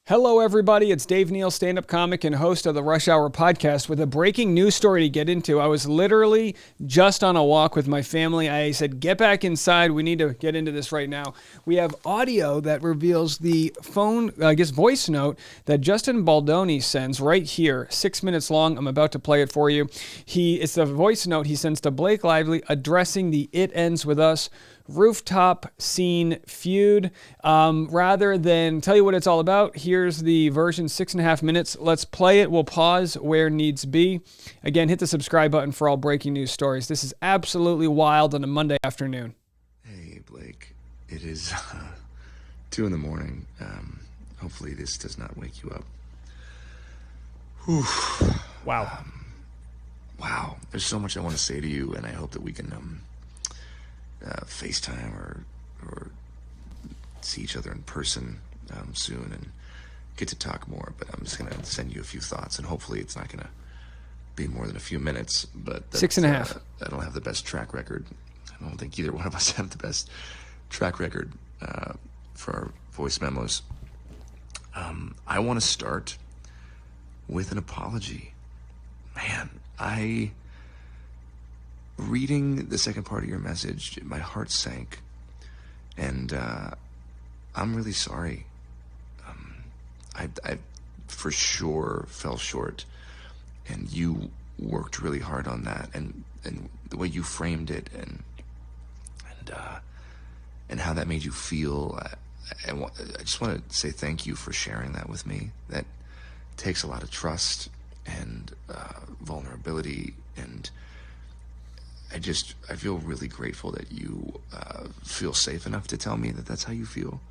Hello, everybody. It's Dave Neal, stand-up comic and host of the Rush Hour podcast with a breaking news story to get into. I was literally just on a walk with my family. I said, get back inside. We need to get into this right now. We have audio that reveals the voice note that Justin Baldoni sends right here, 6 minutes long. I'm about to play it for you. It's a voice note he sends to Blake Lively addressing the It Ends With Us rooftop scene feud. Rather than tell you what it's all about, here's the version, 6.5 minutes. Let's play it. We'll pause where needs be. Again, hit the subscribe button for all breaking news stories. This is absolutely wild on a Monday afternoon. Hey, Blake. It is 2 in the morning. Hopefully this does not wake you up. Whew. Wow. Wow. There's so much I want to say to you, and I hope that we can FaceTime or see each other in person soon and get to talk more. But I'm just going to send you a few thoughts, and hopefully it's not going to be more than a few minutes. But 6.5. I don't have the best track record. I don't think either one of us have the best track record for our voice memos. I want to start with an apology. Man, reading the second part of your message, my heart sank, and I'm really sorry. I for sure fell short, and you worked really hard on that, and the way you framed it, and how that made you feel. I just want to say thank you for sharing that with me. That takes a lot of trust and vulnerability, and I feel really grateful that you feel safe enough to tell me that that's how you feel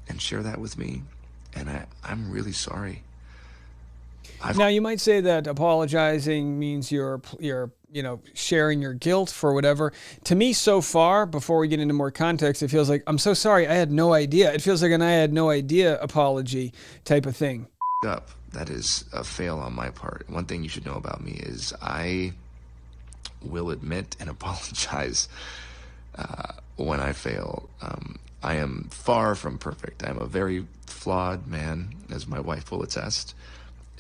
and share that with me. And I'm really sorry. Now, you might say that apologizing means you're sharing your guilt for whatever. To me, so far, before we get into more context, it feels like, I'm so sorry, I had no idea. It feels like an I had no idea apology type of thing. Up. That is a fail on my part. One thing you should know about me is I will admit and apologize when I fail. I am far from perfect. I'm a very flawed man, as my wife will attest,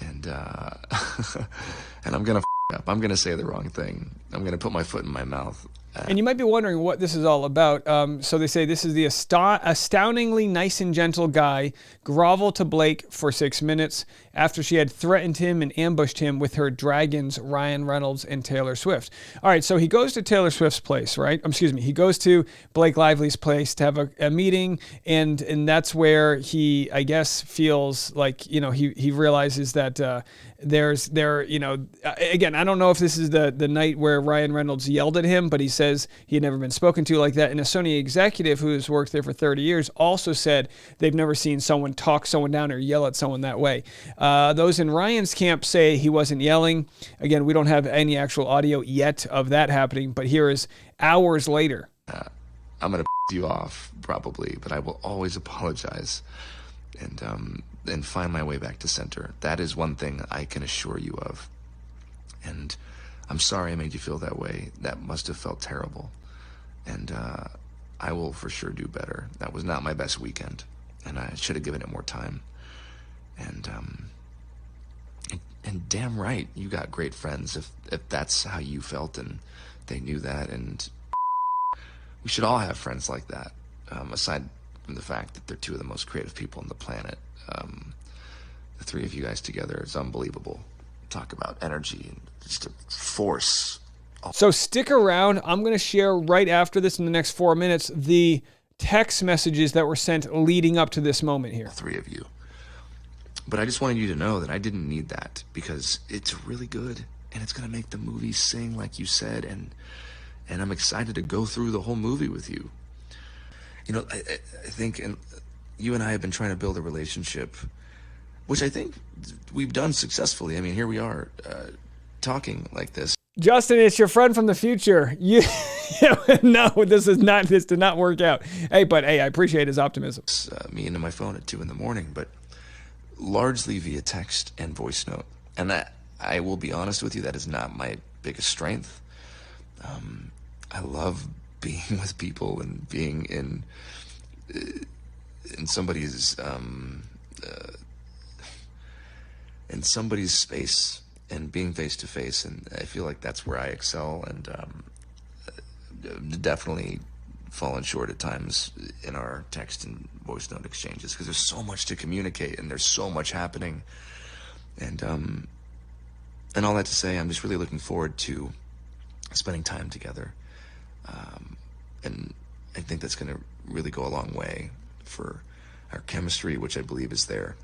and and I'm gonna up. I'm gonna say the wrong thing. I'm gonna put my foot in my mouth. And you might be wondering what this is all about. So they say this is the astoundingly nice and gentle guy groveled to Blake for 6 minutes after she had threatened him and ambushed him with her dragons, Ryan Reynolds and Taylor Swift. All right, so he goes to Taylor Swift's place, right? He goes to Blake Lively's place to have a meeting, and that's where he, I guess, feels like, he realizes that again, I don't know if this is the night where Ryan Reynolds yelled at him, but he says he had never been spoken to like that. And a Sony executive who has worked there for 30 years also said they've never seen someone talk someone down or yell at someone that way. Those in Ryan's camp say he wasn't yelling. Again, we don't have any actual audio yet of that happening, but here is hours later. I'm going to you off probably, but I will always apologize and find my way back to center. That is one thing I can assure you of. And I'm sorry I made you feel that way. That must have felt terrible. And I will for sure do better. That was not my best weekend, and I should have given it more time. And damn right, you got great friends if that's how you felt and they knew that. And we should all have friends like that, aside from the fact that they're two of the most creative people on the planet. The three of you guys together is unbelievable. Talk about energy and just a force. So stick around. I'm going to share right after this in the next 4 minutes the text messages that were sent leading up to this moment here. Three of you. But I just wanted you to know that I didn't need that, because it's really good and it's going to make the movie sing like you said, and I'm excited to go through the whole movie with you. I think you and I have been trying to build a relationship, which I think we've done successfully. I mean, here we are talking like this. Justin, it's your friend from the future. No, this did not work out. Hey, I appreciate his optimism. Me into my phone at 2 in the morning, but largely via text and voice note. And that, I will be honest with you, that is not my biggest strength. I love being with people and being in somebody's in somebody's space and being face to face, and I feel like that's where I excel, and definitely fallen short at times in our text and voice note exchanges because there's so much to communicate and there's so much happening, and all that to say, I'm just really looking forward to spending time together, and I think that's going to really go a long way for our chemistry, which I believe is there.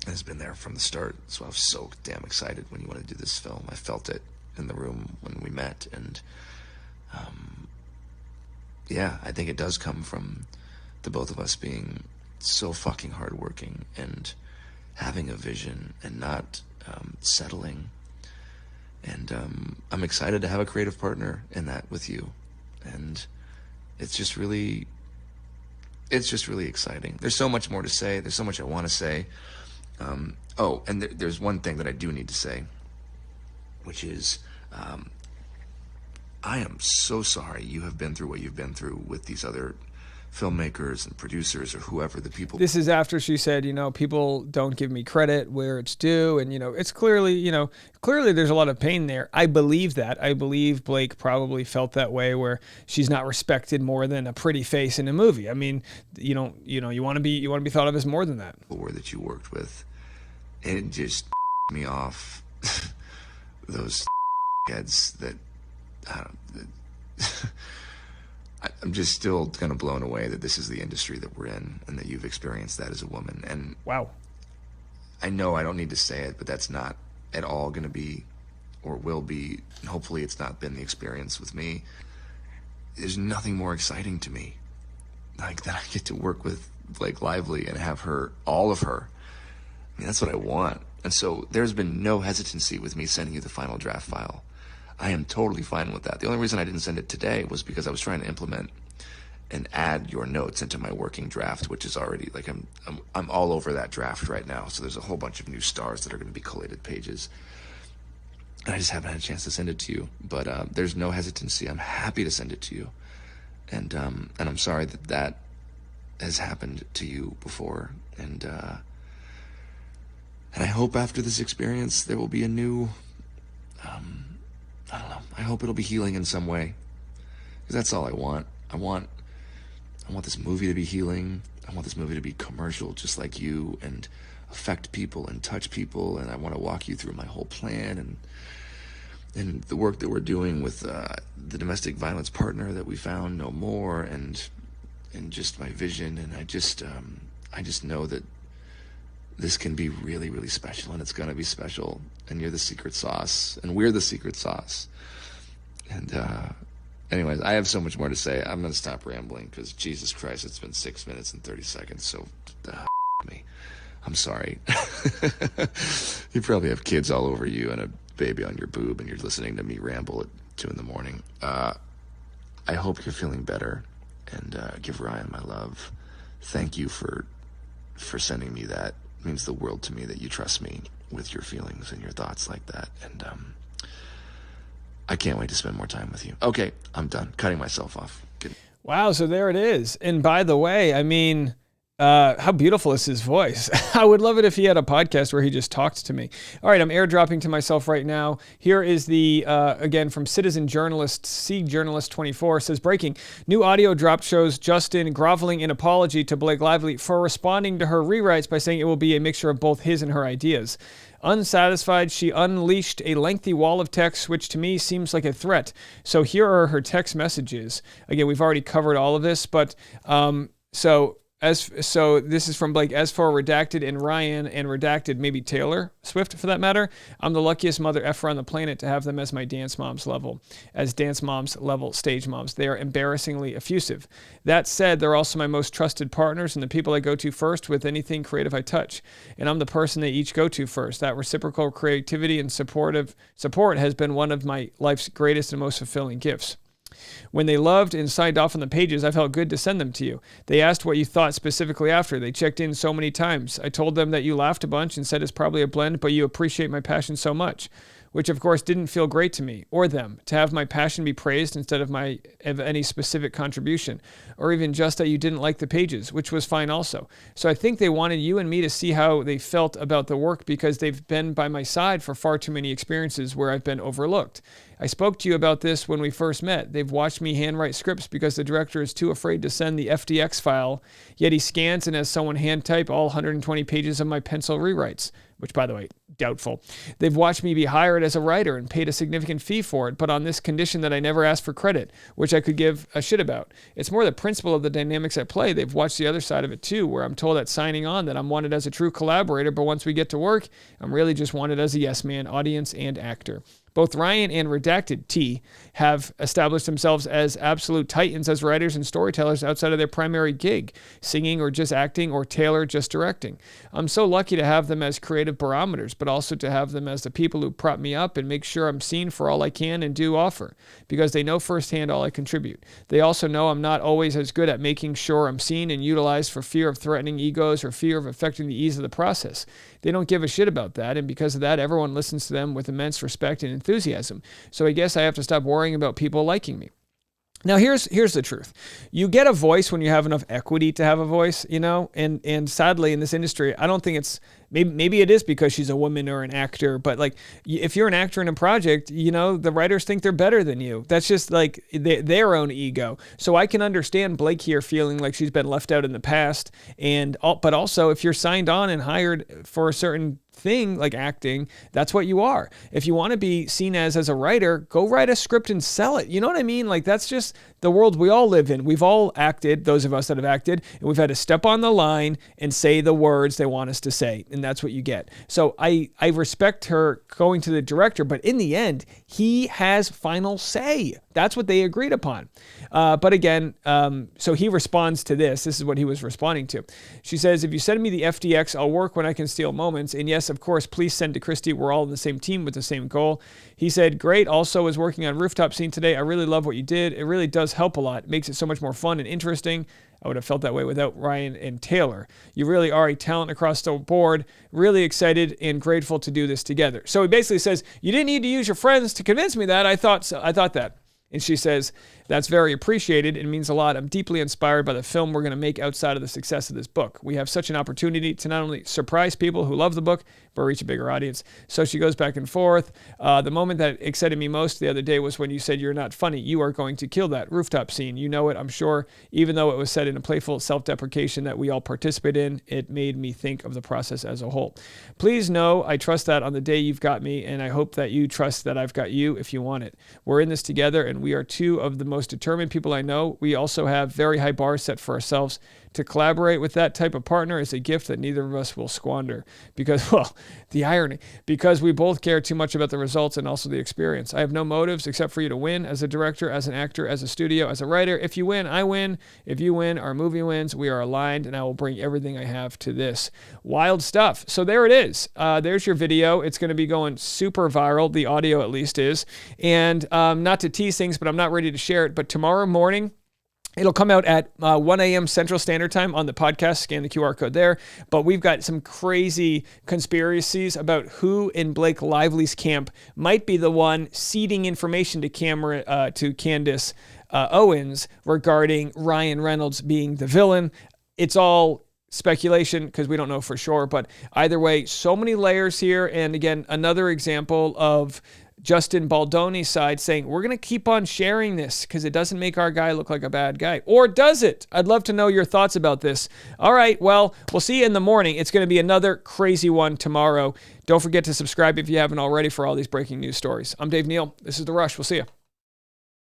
Has been there from the start. So I was so damn excited when you wanted to do this film. I felt it in the room when we met, and yeah, I think it does come from the both of us being so fucking hardworking and having a vision and not settling. And I'm excited to have a creative partner in that with you, and it's just really exciting. There's so much more to say. There's so much I want to say. And there's one thing that I do need to say, which is, I am so sorry you have been through what you've been through with these other filmmakers and producers or whoever the people. This is after she said, people don't give me credit where it's due. And, it's clearly, clearly there's a lot of pain there. I believe that. I believe Blake probably felt that way, where she's not respected more than a pretty face in a movie. I mean, you want to be thought of as more than that. Were that you worked with, it just me off. Those heads that, I'm just still kind of blown away that this is the industry that we're in and that you've experienced that as a woman. And wow, I know I don't need to say it, but that's not at all going to be or will be. Hopefully it's not been the experience with me. There's nothing more exciting to me like that. I get to work with Blake Lively and have her, all of her. I mean, that's what I want. And so there's been no hesitancy with me sending you the final draft file. I am totally fine with that. The only reason I didn't send it today was because I was trying to implement and add your notes into my working draft, which is already like I'm all over that draft right now. So there's a whole bunch of new stars that are going to be collated pages, and I just haven't had a chance to send it to you. But there's no hesitancy. I'm happy to send it to you, and I'm sorry that has happened to you before, and I hope after this experience there will be a new. I don't know. I hope it'll be healing in some way, because that's all I want. I want this movie to be healing. I want this movie to be commercial, just like you, and affect people and touch people. And I want to walk you through my whole plan and the work that we're doing with the domestic violence partner that we found, No More, and just my vision. And I just know that this can be really, really special, and it's going to be special. And you're the secret sauce, and we're the secret sauce. And anyways, I have so much more to say. I'm going to stop rambling because, Jesus Christ, it's been 6 minutes and 30 seconds, so me. I'm sorry. You probably have kids all over you and a baby on your boob, and you're listening to me ramble at 2 a.m. I hope you're feeling better, and give Ryan my love. Thank you for sending me that. It means the world to me that you trust me with your feelings and your thoughts like that, and I can't wait to spend more time with you. Okay, I'm done cutting myself off. Good. Wow, so there it is. And by the way, I mean, how beautiful is his voice? I would love it if he had a podcast where he just talked to me. All right, I'm airdropping to myself right now. Here is the, again, from Citizen Journalist, C Journalist 24, says, breaking, new audio drop shows Justin groveling in apology to Blake Lively for responding to her rewrites by saying it will be a mixture of both his and her ideas. Unsatisfied, she unleashed a lengthy wall of text, which to me seems like a threat. So here are her text messages. Again, we've already covered all of this, but so this is from Blake. As for Redacted and Ryan and Redacted, maybe Taylor Swift for that matter, I'm the luckiest mother effer on the planet to have them as my dance moms level stage moms. They are embarrassingly effusive. That said, they're also my most trusted partners and the people I go to first with anything creative I touch. And I'm the person they each go to first. That reciprocal creativity and support has been one of my life's greatest and most fulfilling gifts. When they loved and signed off on the pages, I felt good to send them to you. They asked what you thought specifically after. They checked in so many times. I told them that you laughed a bunch and said it's probably a blend, but you appreciate my passion so much. which of course didn't feel great to me or them, to have my passion be praised instead of any specific contribution, or even just that you didn't like the pages, which was fine also. So I think they wanted you and me to see how they felt about the work because they've been by my side for far too many experiences where I've been overlooked. I spoke to you about this when we first met. They've watched me handwrite scripts because the director is too afraid to send the FDX file, yet he scans and has someone hand type all 120 pages of my pencil rewrites, which, by the way, doubtful. They've watched me be hired as a writer and paid a significant fee for it, but on this condition that I never asked for credit, which I could give a shit about. It's more the principle of the dynamics at play. They've watched the other side of it too, where I'm told at signing on that I'm wanted as a true collaborator, but once we get to work, I'm really just wanted as a yes man, audience, and actor. Both Ryan and Redacted T have established themselves as absolute titans as writers and storytellers outside of their primary gig, singing or just acting, or Taylor just directing. I'm so lucky to have them as creative barometers, but also to have them as the people who prop me up and make sure I'm seen for all I can and do offer, because they know firsthand all I contribute. They also know I'm not always as good at making sure I'm seen and utilized for fear of threatening egos or fear of affecting the ease of the process. They don't give a shit about that, and because of that, everyone listens to them with immense respect and enthusiasm. So I guess I have to stop worrying about people liking me. Now, here's the truth. You get a voice when you have enough equity to have a voice, you know, and sadly in this industry, I don't think it's, maybe it is because she's a woman or an actor, but like if you're an actor in a project, you know, the writers think they're better than you. That's just like their own ego. So I can understand Blake here feeling like she's been left out in the past, but also if you're signed on and hired for a certain thing like acting, that's what you are. If you want to be seen as a writer, go write a script and sell it. You know what I mean? Like that's just the world we all live in. We've all acted, those of us that have acted, and we've had to step on the line and say the words they want us to say, and that's what you get. So I respect her going to the director, but in the end, he has final say. That's what they agreed upon. But again, so he responds to this. This is what he was responding to. She says, if you send me the FDX, I'll work when I can steal moments. And yes, of course, please send to Christy. We're all on the same team with the same goal. He said, great. Also was working on Rooftop Scene today. I really love what you did. It really does help a lot. It makes it so much more fun and interesting. I would have felt that way without Ryan and Taylor. You really are a talent across the board. Really excited and grateful to do this together. So he basically says, you didn't need to use your friends to convince me that. I thought that. And she says, that's very appreciated. It means a lot. I'm deeply inspired by the film we're going to make outside of the success of this book. We have such an opportunity to not only surprise people who love the book, but reach a bigger audience. So she goes back and forth. The moment that excited me most the other day was when you said, you're not funny. You are going to kill that rooftop scene. You know it, I'm sure. Even though it was said in a playful self-deprecation that we all participate in, it made me think of the process as a whole. Please know I trust that on the day you've got me, and I hope that you trust that I've got you if you want it. We're in this together, and we are two of the most determined people I know. We also have very high bars set for ourselves. To collaborate with that type of partner is a gift that neither of us will squander because, well, the irony, because we both care too much about the results and also the experience. I have no motives except for you to win as a director, as an actor, as a studio, as a writer. If you win, I win. If you win, our movie wins. We are aligned, and I will bring everything I have to this. Wild stuff. So there it is. There's your video. It's going to be going super viral. The audio at least is. And not to tease things, but I'm not ready to share it. But tomorrow morning, it'll come out at 1 a.m. Central Standard Time on the podcast. Scan the QR code there. But we've got some crazy conspiracies about who in Blake Lively's camp might be the one seeding information to Candace Owens regarding Ryan Reynolds being the villain. It's all speculation because we don't know for sure. But either way, so many layers here. And again, another example of Justin Baldoni's side saying, we're going to keep on sharing this because it doesn't make our guy look like a bad guy. Or does it? I'd love to know your thoughts about this. All right, well, we'll see you in the morning. It's going to be another crazy one tomorrow. Don't forget to subscribe if you haven't already for all these breaking news stories. I'm Dave Neal. This is The Rush. We'll see you.